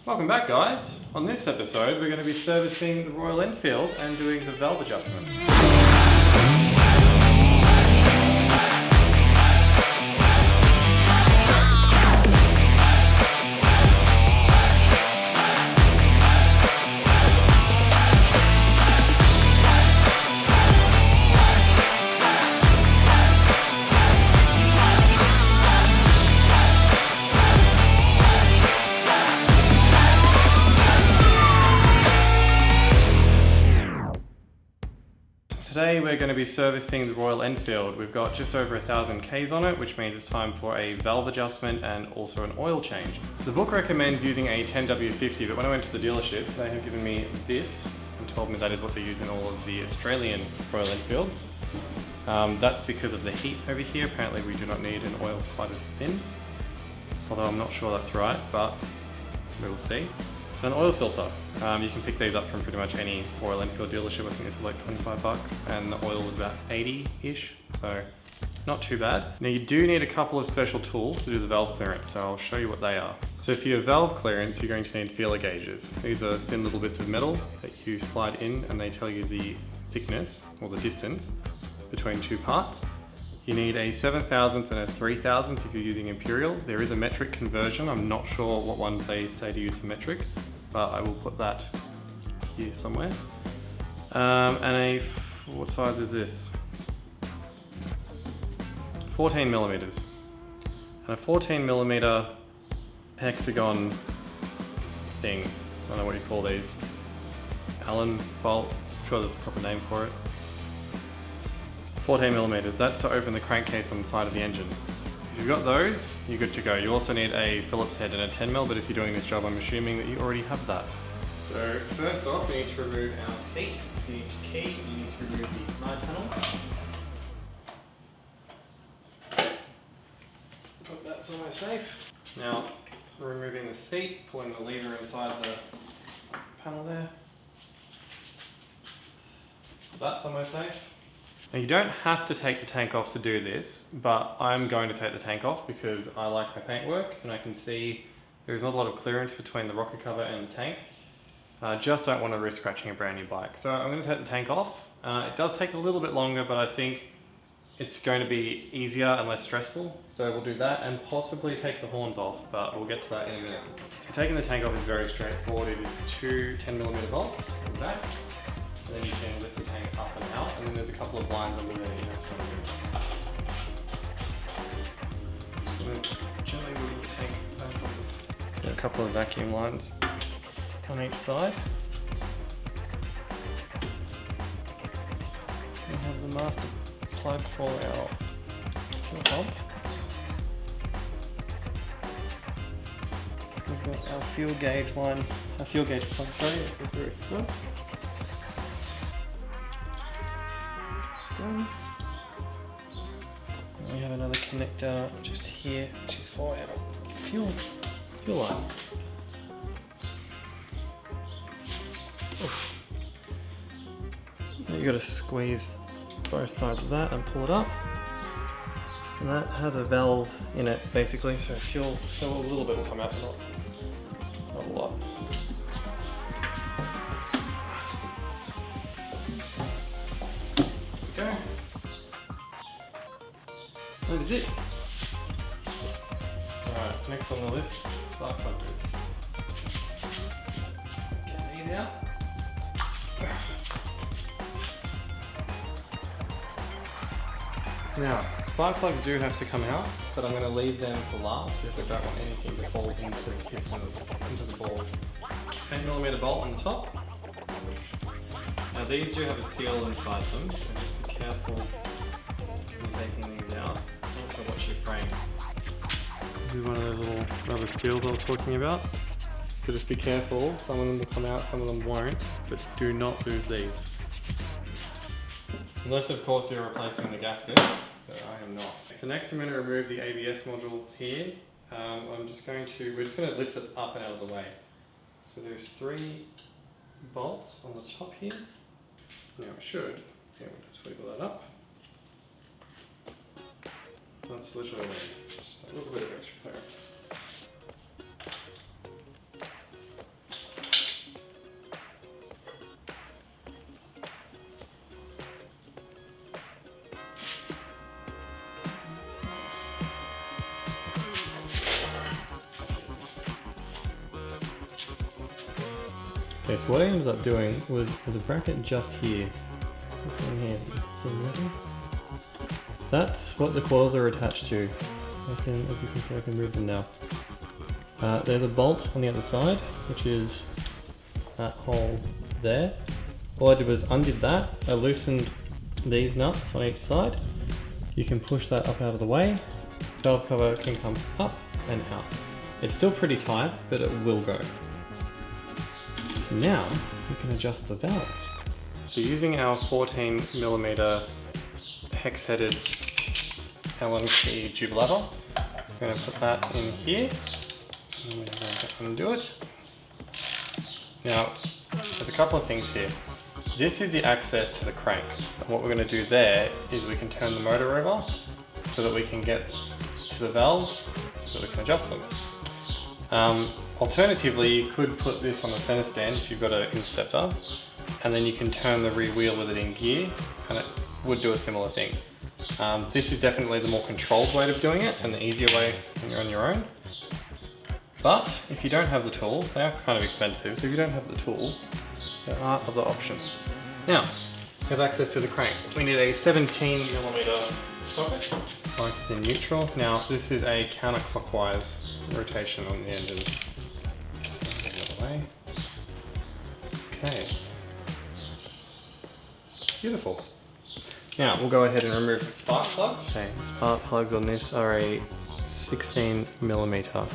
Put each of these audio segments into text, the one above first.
Welcome back, guys. On this episode we're going to be servicing the Royal Enfield and doing the valve adjustment. Today we're going to be servicing the Royal Enfield. We've got just over 1,000 Ks on it, which means it's time for a valve adjustment and also an oil change. The book recommends using a 10W50, but when I went to the dealership, they have given me this and told me that is what they use in all of the Australian Royal Enfields. That's because of the heat over here. Apparently we do not need an oil quite as thin, although I'm not sure that's right, but we will see. An oil filter. You can pick these up from pretty much any Royal Enfield dealership. I think this is like 25 bucks and the oil is about 80-ish, so not too bad. Now you do need a couple of special tools to do the valve clearance, so I'll show you what they are. So for your valve clearance, you're going to need feeler gauges. These are thin little bits of metal that you slide in and they tell you the thickness or the distance between two parts. You need a 7/1000 and a 3/1000 if you're using imperial. There is a metric conversion. I'm not sure what ones they say to use for metric, but I will put that here somewhere. What size is this? 14 millimeters. And a 14 millimeter hexagon thing. I don't know what you call these. Allen bolt, I'm sure there's a proper name for it. 14 millimeters, that's to open the crankcase on the side of the engine. If you've got those, you're good to go. You also need a Phillips head and a 10mm, but if you're doing this job, I'm assuming that you already have that. So first off, we need to remove our seat. You need the key, you need to remove the side panel. Put that somewhere safe. Now, removing the seat, pulling the lever inside the panel there. Put that somewhere safe. Now you don't have to take the tank off to do this, but I'm going to take the tank off because I like my paintwork and I can see there's not a lot of clearance between the rocker cover and the tank. I just don't want to risk scratching a brand new bike. So I'm going to take the tank off. It does take a little bit longer, but I think it's going to be easier and less stressful. So we'll do that and possibly take the horns off, but we'll get to that in a minute. So taking the tank off is very straightforward. It is two 10mm bolts in the back. And then you can lift the tank up and out, and then there's a couple of lines under there you have to do. Just going to gently move the tank back on. Got a couple of vacuum lines on each side. We have the master plug for our fuel pump. We've got our fuel gauge line, our fuel gauge plug, sorry, at the very front. We have another connector just here, which is for our fuel line. Oof. You got to squeeze both sides of that and pull it up, and that has a valve in it basically, so fuel, a little bit will come out, but not a lot. That is it. Alright, next on the list, spark plug boots. Get these out. Now, spark plugs do have to come out, but I'm going to leave them for last because I don't want anything to fall into the piston, into the ball. 10mm bolt on the top. Now these do have a seal inside them, so just be careful when taking these out. Also watch your frame. This is one of those little rubber seals I was talking about. So just be careful, some of them will come out, some of them won't, but do not lose these. Unless of course you're replacing the gaskets, but I am not. So next I'm going to remove the ABS module here. we're just going to lift it up and out of the way. So there's 3 bolts on the top here. Now I should be able to wiggle that up. That's literally just a little bit of extra clearance. Okay, so what I ended up doing was there's a bracket just here. This one here. That's what the coils are attached to. As you can see, I can move them now. There's a bolt on the other side, which is that hole there. All I did was undid that. I loosened these nuts on each side. You can push that up out of the way. Valve cover can come up and out. It's still pretty tight, but it will go. So now we can adjust the valves. So using our 14mm hex-headed Allen key tube lever, I'm going to put that in here. And we're going to undo it. Now, there's a couple of things here. This is the access to the crank. And what we're going to do there is we can turn the motor over so that we can get to the valves so that we can adjust them. Alternatively, you could put this on the center stand if you've got an Interceptor, and then you can turn the rear wheel with it in gear, and it would do a similar thing. This is definitely the more controlled way of doing it, and the easier way when you're on your own. But if you don't have the tool, they are kind of expensive, so if you don't have the tool, there are other options. Now, we have access to the crank. We need a 17mm socket. Like it's in neutral. Now, this is a counterclockwise rotation on the engine. So get it out of the way. Okay. Beautiful. Now, we'll go ahead and remove the spark plugs. Okay, the spark plugs on this are a 16mm.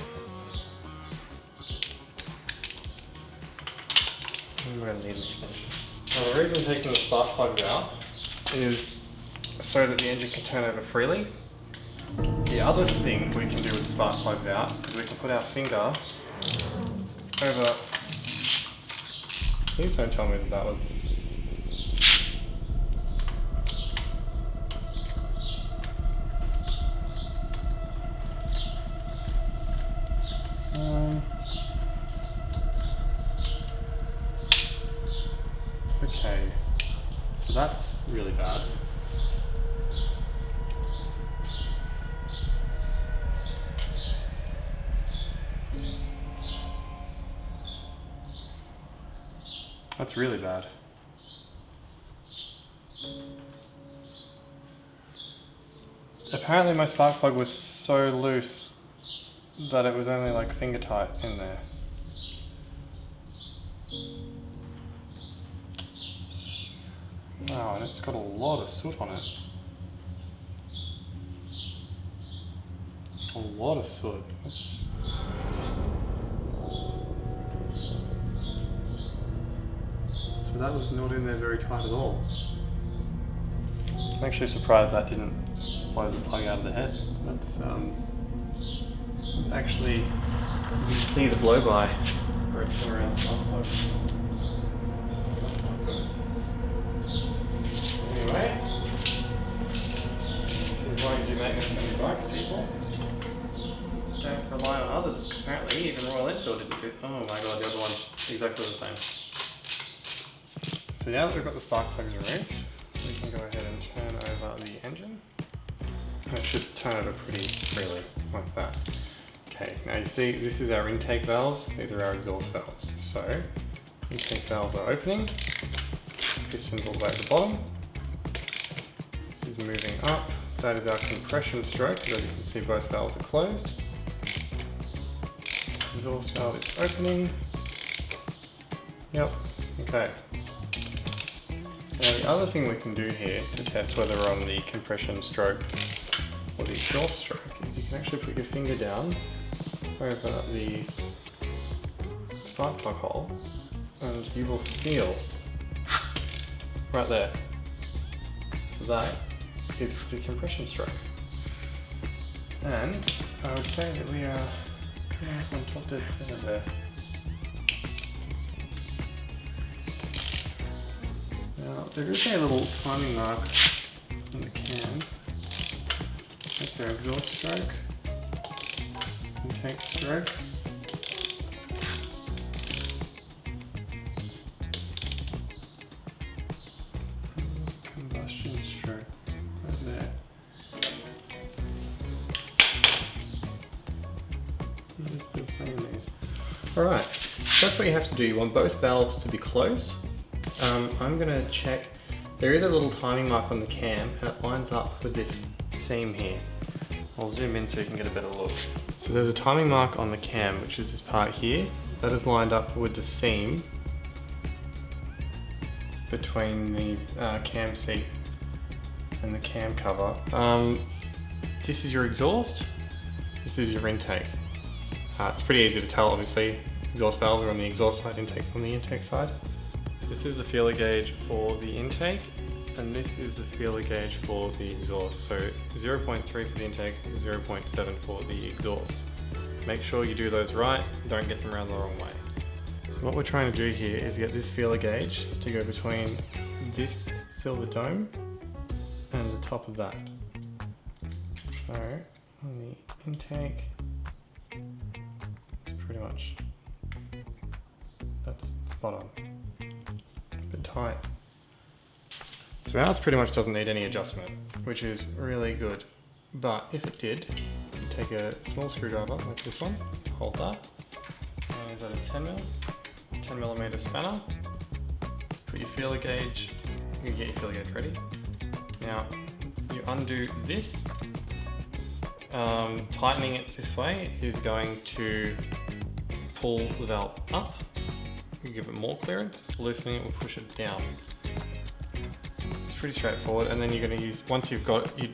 We're going to need an extension. Now, the reason taking the spark plugs out is so that the engine can turn over freely. The other thing we can do with the spark plugs out is we can put our finger over... Please don't tell me that that was... Okay, so that's really bad. That's really bad. Apparently my spark plug was so loose that it was only like finger tight in there. Wow, and it's got a lot of soot on it. A lot of soot. So that was not in there very tight at all. I'm actually surprised that didn't blow the plug out of the head. That's actually, you can see the blow by where it's going around the spark plug. Anyway, this is why you do maintenance on your bikes, people. Don't rely on others, because apparently even Royal Enfield didn't do. Oh my god, the other one's exactly the same. So now that we've got the spark plugs removed, we can go ahead and turn over the engine. It should turn over pretty freely, like that. Okay, now you see this is our intake valves, these are our exhaust valves. So, intake valves are opening, pistons all the way at the bottom. This is moving up, that is our compression stroke, as you can see both valves are closed. Exhaust valve is opening. Yep, okay. Now the other thing we can do here to test whether we're on the compression stroke or the exhaust stroke is you can actually put your finger down over the spark plug hole and you will feel right there. That is the compression stroke. And I would say that we are on top dead center there. Now, there is a little timing mark on the can. That's our exhaust stroke, intake stroke. Combustion stroke, right there. There's a bit of pain in these. Alright, so that's what you have to do. You want both valves to be closed. I'm going to check. There is a little timing mark on the cam and it lines up with this seam here. I'll zoom in so you can get a better look. So there's a timing mark on the cam, which is this part here. That is lined up with the seam between the cam seat and the cam cover. This is your exhaust, this is your intake. It's pretty easy to tell, obviously. Exhaust valves are on the exhaust side, intake's on the intake side. This is the feeler gauge for the intake, and this is the feeler gauge for the exhaust. So 0.3 for the intake, 0.7 for the exhaust. Make sure you do those right, don't get them around the wrong way. So what we're trying to do here is get this feeler gauge to go between this silver dome and the top of that. So on the intake, it's pretty much, that's spot on. A bit tight. So ours pretty much doesn't need any adjustment, which is really good. But if it did, you take a small screwdriver like this one, hold that, and is that a 10mm spanner, put your feeler gauge, you can get your feeler gauge ready. Now, you undo this, tightening it this way is going to pull the valve up, you give it more clearance, loosening it will push it down. It's pretty straightforward, and then you're going to use, once you've got it, you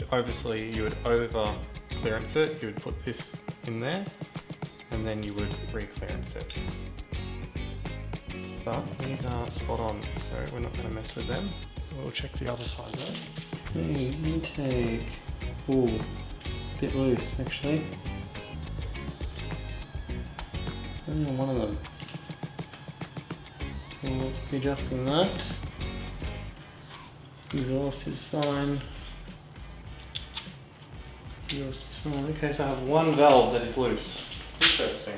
would over clearance it, you would put this in there, and then you would re-clearance it. But these are spot on, so we're not going to mess with them. We'll check the other side though. The intake, ooh, a bit loose actually. Only on one of them. So we'll be adjusting that. Exhaust is fine. Exhaust is fine. Okay, so I have one valve that is loose. Interesting.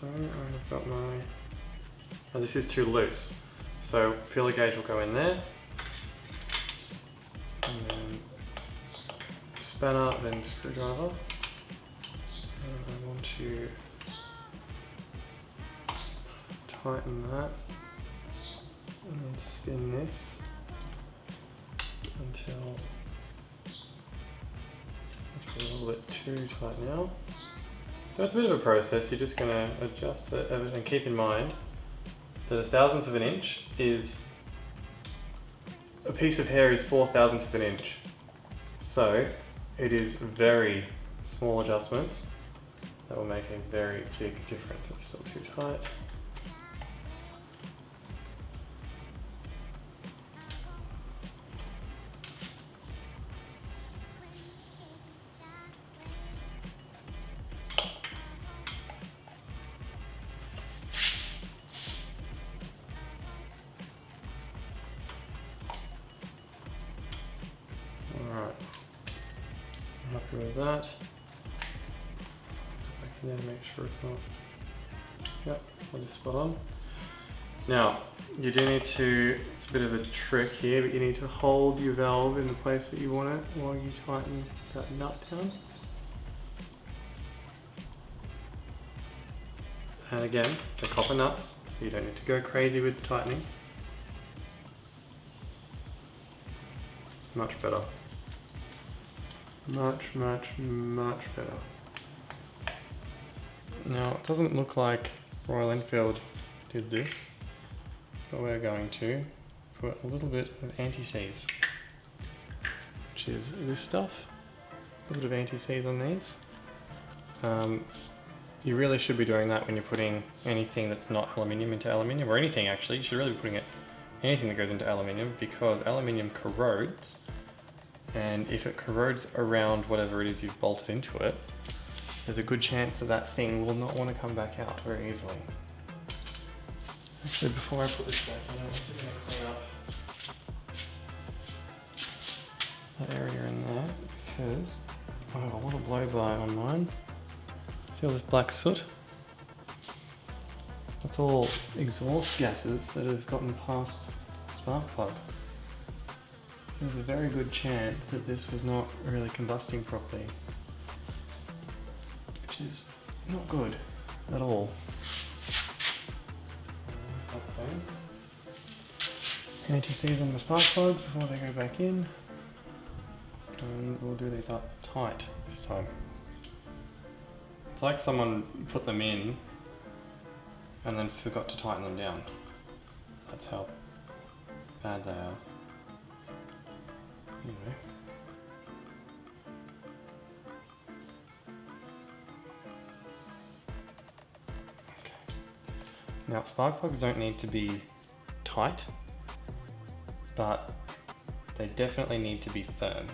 So I've got my, oh, this is too loose. So feeler gauge will go in there. And then spanner, then screwdriver. And I want to tighten that. And then spin this until it's a little bit too tight now. So it's a bit of a process. You're just going to adjust it and keep in mind that a thousandth of an inch is, a piece of hair is 4/1000 of an inch. So it is very small adjustments that will make a very big difference. It's still too tight. Alright, I'm happy with that. I can then make sure it's not, yep, that is spot on. Now, you do need to, it's a bit of a trick here, but you need to hold your valve in the place that you want it while you tighten that nut down. And again, the copper nuts, so you don't need to go crazy with the tightening. Much better. Much better. Now, it doesn't look like Royal Enfield did this, but we're going to put a little bit of anti-seize, which is this stuff. A little bit of anti-seize on these. You really should be doing that when you're putting anything that's not aluminium into aluminium, or anything actually. You should really be putting it, anything that goes into aluminium, because aluminium corrodes, and if it corrodes around whatever it is you've bolted into it, there's a good chance that that thing will not want to come back out very easily. Actually, before I put this back in, I'm also going to clean up that area in there, because I have a lot of blow-by on mine. See all this black soot? That's all exhaust gases that have gotten past the spark plug. So there's a very good chance that this was not really combusting properly. which is not good at all. Anti-seize on the spark plugs before they go back in. And we'll do these up tight this time. It's like someone put them in and then forgot to tighten them down. That's how bad they are. Anyway. Okay. Now, spark plugs don't need to be tight, but they definitely need to be firm.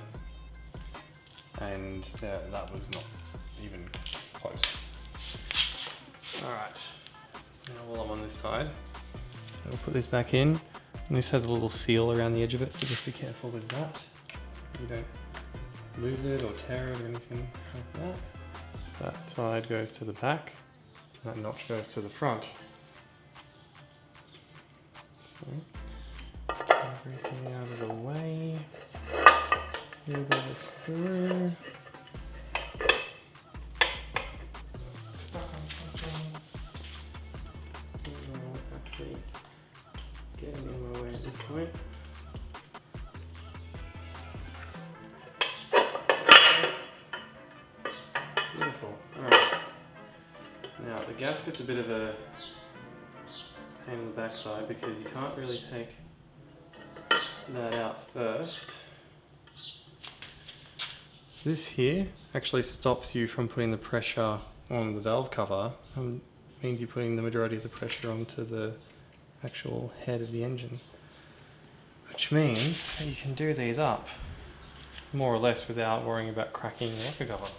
And that was not even close. Alright, now while I'm on this side, I'll put this back in. And this has a little seal around the edge of it, so just be careful with that. You don't lose it or tear it or anything like that. That side goes to the back, and that notch goes to the front. So, everything out of the way. Here goes through. Stuck on something. I don't know what's actually getting in my way at this point. Beautiful. Alright. Now the gasket's a bit of a pain in the backside because you can't really take that out first. This here actually stops you from putting the pressure on the valve cover and means you're putting the majority of the pressure onto the actual head of the engine, which means that you can do these up more or less without worrying about cracking the rocker cover.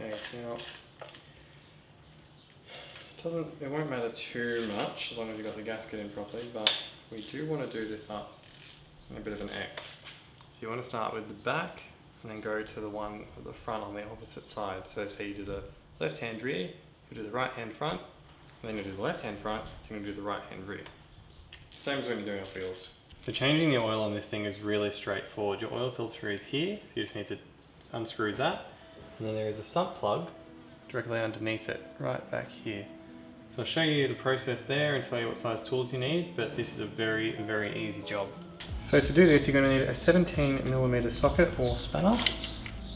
Okay, now it won't matter too much as long as you've got the gasket in properly, but we do want to do this up in a bit of an X. So you want to start with the back and then go to the one at the front on the opposite side. So say you do the left hand rear, you do the right hand front, and then you do the left hand front, you're going to do the right hand rear. Same as when you're doing off wheels. So changing the oil on this thing is really straightforward. Your oil filter is here, so you just need to unscrew that. And then there is a sump plug directly underneath it, right back here. So I'll show you the process there and tell you what size tools you need, but this is a very, very easy job. So to do this, you're going to need a 17mm socket or spanner.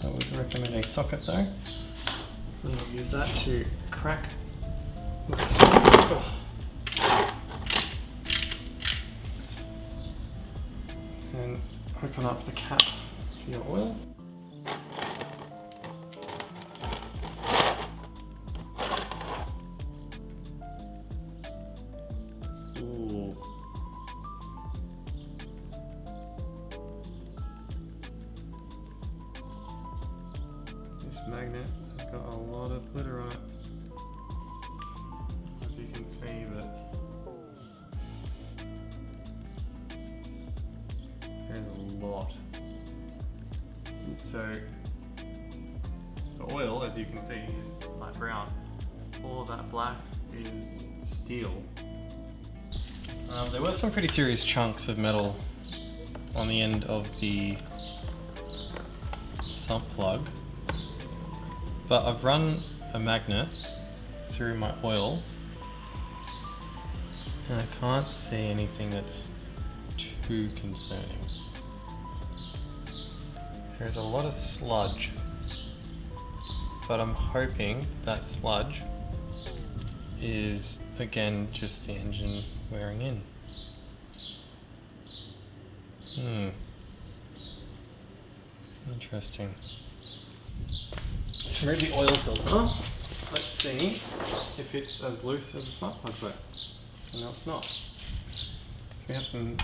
I would recommend a socket though. And I'll use that to crack this. Oh. And open up the cap for your oil. Ooh. This magnet has got a lot of glitter on it. As you can see, but there's a lot. So the oil, as you can see, is light brown. All of that black is steel. There were some pretty serious chunks of metal on the end of the sump plug, but I've run a magnet through my oil and I can't see anything that's too concerning. There's a lot of sludge, but I'm hoping that sludge is again just the engine wearing in. Interesting. Remove the oil filter. Let's see if it's as loose as the spark plugs were. No, it's not. So we have some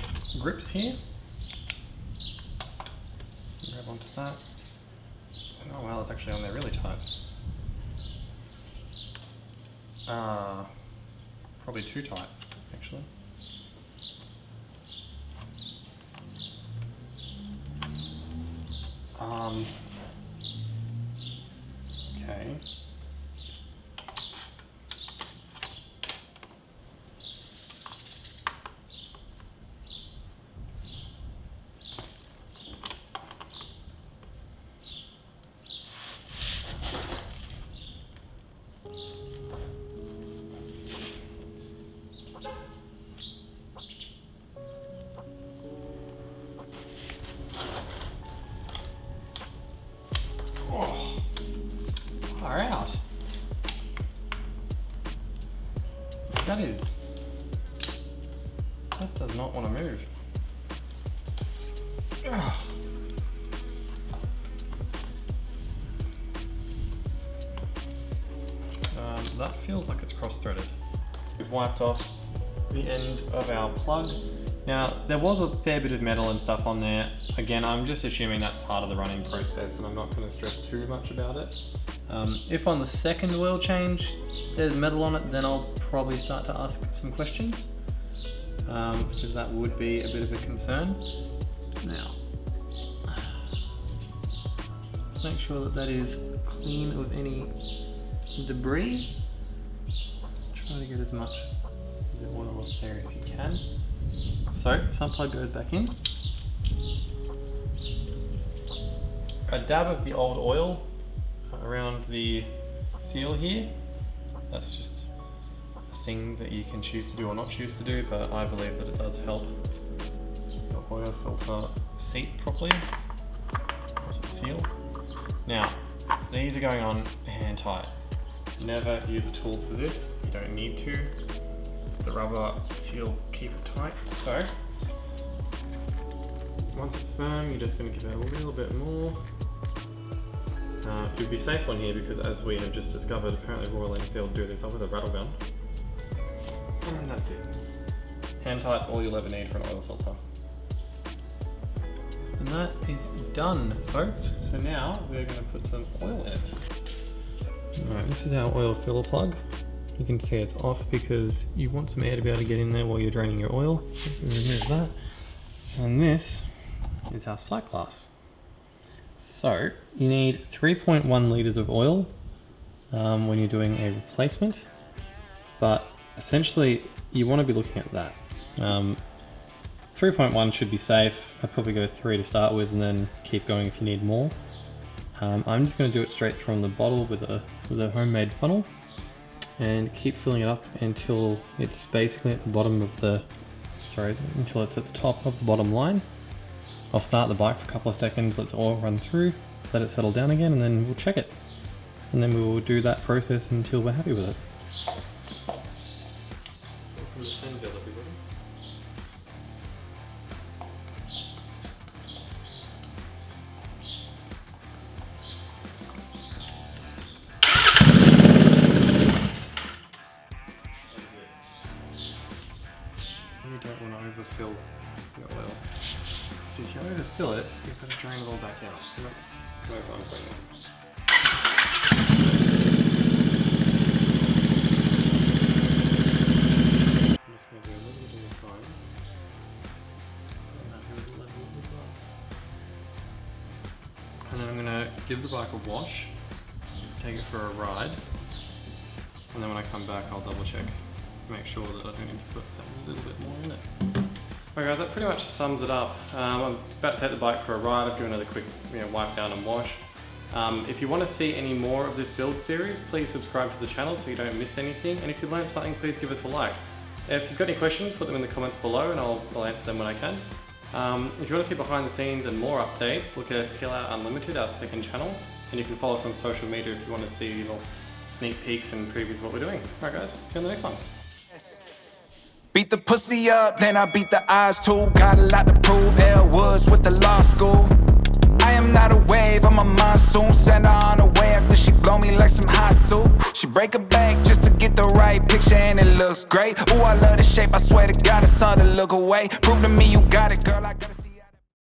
grips here. Grab onto that. Oh wow, it's actually on there really tight. Probably too tight, actually. Okay. That does not want to move. Ugh. That feels like it's cross-threaded. We've wiped off the end of our plug. Now, there was a fair bit of metal and stuff on there. Again, I'm just assuming that's part of the running process and I'm not going to stress too much about it. If on the second oil change there's metal on it, then I'll probably start to ask some questions, because that would be a bit of a concern. Now, make sure that that is clean of any debris. Try to get as much of the oil up there as you can. So, some plug goes back in. A dab of the old oil around the seal here. That's just a thing that you can choose to do or not choose to do, but I believe that it does help the oil filter seat properly. Seal. Now, these are going on hand tight. Never use a tool for this, you don't need to. The rubber seal keep it tight. So, once it's firm, you're just going to give it a little bit more. You'd be safe on here because, as we have just discovered, apparently Royal Enfield do this up with a rattle gun. And that's it. Hand tight's all you'll ever need for an oil filter. And that is done, folks. So now we're going to put some oil in it. Alright, this is our oil filler plug. You can see it's off because you want some air to be able to get in there while you're draining your oil. Remove that. And this is our sight glass. So you need 3.1 litres of oil when you're doing a replacement, but essentially you want to be looking at that. 3.1 should be safe. I'd probably go 3 to start with and then keep going if you need more. I'm just going to do it straight from the bottle with a homemade funnel and keep filling it up until it's basically at the bottom of the, until it's at the top of the bottom line. I'll start the bike for a couple of seconds, let the oil run through, let it settle down again, and then we'll check it. And then we will do that process until we're happy with it. Welcome to Senville, everybody. You don't want to overfill your oil. So if you overfill it, you've got to drain it all back out. And that's no fun for anyone. I'm just going to do a little bit of the time. And then I'm going to give the bike a wash, take it for a ride, and then when I come back I'll double check, make sure that I don't need to put a little bit more in it. Alright guys, that pretty much sums it up. I'm about to take the bike for a ride. I've given it a quick wipe down and wash. If you want to see any more of this build series, please subscribe to the channel so you don't miss anything. And if you learned something, please give us a like. If you've got any questions, put them in the comments below and I'll answer them when I can. If you want to see behind the scenes and more updates, look at Hill Out Unlimited, our second channel. And you can follow us on social media if you want to see little sneak peeks and previews of what we're doing. Alright guys, see you on the next one. Beat the pussy up, then I beat the eyes too. Got a lot to prove, L Woods with the law school. I am not a wave, I'm a monsoon. Send her on a way after she blow me like some hot soup. She break a bank just to get the right picture and it looks great. Ooh, I love the shape, I swear to God it's hard to look away. Prove to me you got it, girl.